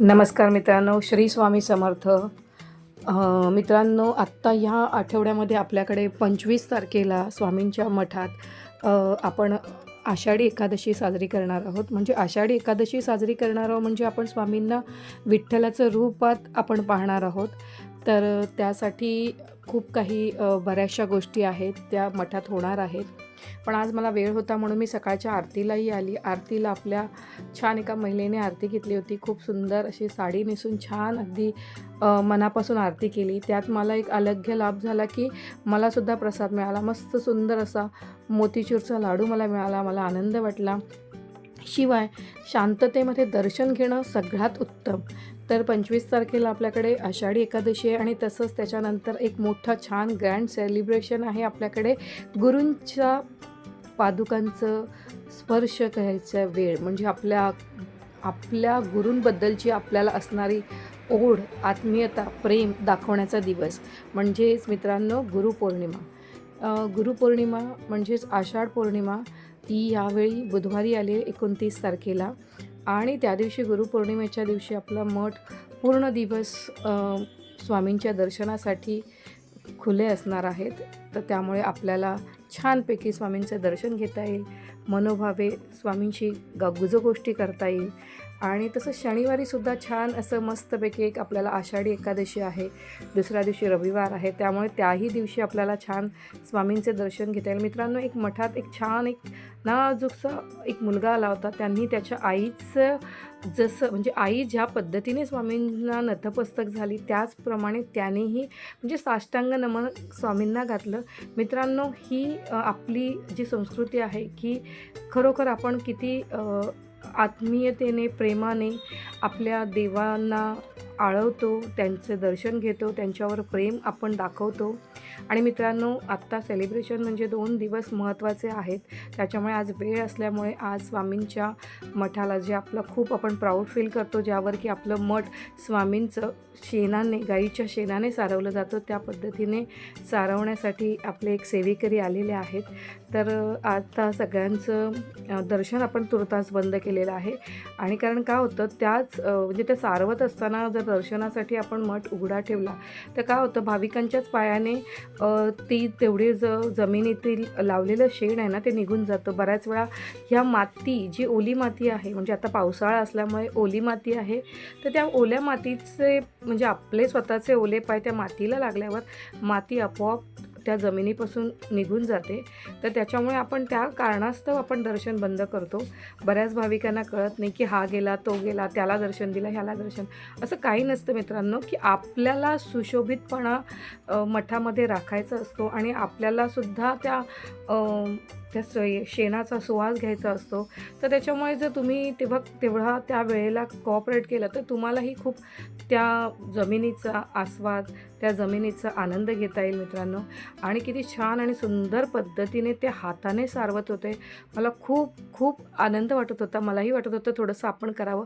नमस्कार मित्रांनो, श्री स्वामी समर्थ. मित्रांनो, आत्ता ह्या आठवड्यामध्ये आपल्याकडे 25 तारखेला स्वामींच्या मठात आपण आषाढी एकादशी साजरी करणार आहोत. म्हणजे आषाढी एकादशी साजरी करणार आहोत म्हणजे आपण स्वामींना विठ्ठलाचं रूपात आपण पाहणार आहोत. तर त्यासाठी खूप काही बऱ्याचशा गोष्टी आहेत त्या मठात होणार आहेत. पण आज मला वेळ होता म्हणून मी सकाळच्या आरतीलाही आली. आरतीला आपल्या छान एका महिलेने आरती घेतली होती. खूप सुंदर अशी साडी नेसून छान अगदी मनापासून आरती केली. त्यात मला एक अलग्य लाभ झाला की मलासुद्धा प्रसाद मिळाला. मस्त सुंदर असा मोतीचूरचा लाडू मला मिळाला. मला आनंद वाटला. शिवाय शांततेमध्ये दर्शन घेणं सगळ्यात उत्तम. तर 25 तारखेला आपल्याकडे आषाढी एकादशी आहे आणि तसंच त्याच्यानंतर एक मोठं छान ग्रँड सेलिब्रेशन आहे आपल्याकडे. गुरूंच्या पादुकांचं स्पर्श करायचा वेळ म्हणजे आपल्या गुरूंबद्दलची आपल्याला असणारी ओढ, आत्मीयता, प्रेम दाखवण्याचा दिवस म्हणजेच मित्रांनो गुरुपौर्णिमा म्हणजेच आषाढ पौर्णिमा ही यावेळी बुधवारी आली 29 तारखेला. आणि त्या दिवशी गुरुपौर्णिमेच्या दिवशी आपला मठ पूर्ण दिवस स्वामींच्या दर्शनासाठी खुले असणार आहेत. तर त्यामुळे आपल्याला छानपैकी स्वामींचं दर्शन घेता येईल, मनोभावे स्वामींशी गुजगोष्टी करता येईल. आणि तसं शनिवारीसुद्धा छान असं मस्तपैकी एक आपल्याला आषाढी एकादशी आहे, दुसऱ्या दिवशी रविवार आहे, त्यामुळे त्याही दिवशी आपल्याला छान स्वामींचे दर्शन घेता येईल. मित्रांनो, एक मठात एक छान एक नाजूकसा एक मुलगा आला होता. त्यांनी त्याच्या आईचं जसं म्हणजे आई ज्या पद्धतीने स्वामींना नतमस्तक झाली त्याचप्रमाणे त्यानेही म्हणजे साष्टांग नमन स्वामींना घातलं. मित्रांनो, ही आपली जी संस्कृती आहे की खरोखर आपण किती आत्मीयतेने, प्रेमाने आपल्या देवांना आळवतो, त्यांचं दर्शन घेतो, त्यांच्यावर प्रेम आपण दाखवतो. आणि मित्रांनो, आत्ता सेलिब्रेशन म्हणजे 2 दिवस महत्त्वाचे आहेत. त्याच्यामुळे आज वेळ असल्यामुळे आज स्वामींच्या मठाला जे आपलं खूप आपण प्राऊड फील करतो, ज्यावर की आपलं मठ स्वामींचं शेणाने, गाईच्या शेणाने सारवलं जातं, त्या पद्धतीने सारवण्यासाठी आपले एक सेवेकरी आलेले आहेत. तर आता सगळ्यांचं दर्शन आपण तुर्तास बंद केलेलं आहे. आणि कारण काय होतं, म्हणजे ते सारवत असताना जर दर्शनासाठी आपण मठ उघडा ठेवला तर काय होतं, भाविकांच्याच पायाने ती तेवढी जमिनीतील लावलेलं शेण आहे ना ते निघून जातं. बऱ्याच वेळा ह्या माती, जी ओली माती आहे, म्हणजे आता पावसाळा असल्यामुळे ओली माती आहे, तर त्या ओल्या मातीचे म्हणजे आपले स्वतःचे ओले पाय त्या मातीला लागल्यावर माती आपोआप त्या जमिनीपासून निघून जाते. तर त्याच्यामुळे आपण त्या कारणास्तव आपण दर्शन बंद करतो. बऱ्याच भाविकांना कळत नाही की हा गेला, तो गेला, त्याला दर्शन दिलं, ह्याला दर्शन. असं काही नसतं मित्रांनो, की आपल्याला सुशोभितपणा मठामध्ये राखायचा असतो आणि आपल्यालासुद्धा त्या शेणाचा सुवास घ्यायचा असतो. तर त्याच्यामुळे जर तुम्ही तेवढा त्या वेळेला कॉपरेट केलं तर तुम्हालाही खूप त्या जमिनीचा आस्वाद, त्या जमिनीचा आनंद घेता येईल मित्रांनो. आणि किती छान आणि सुंदर पद्धतीने ते हाताने सारवत होते. मला खूप खूप आनंद वाटत होता. मलाही वाटत होतं थोडंसं आपण करावं.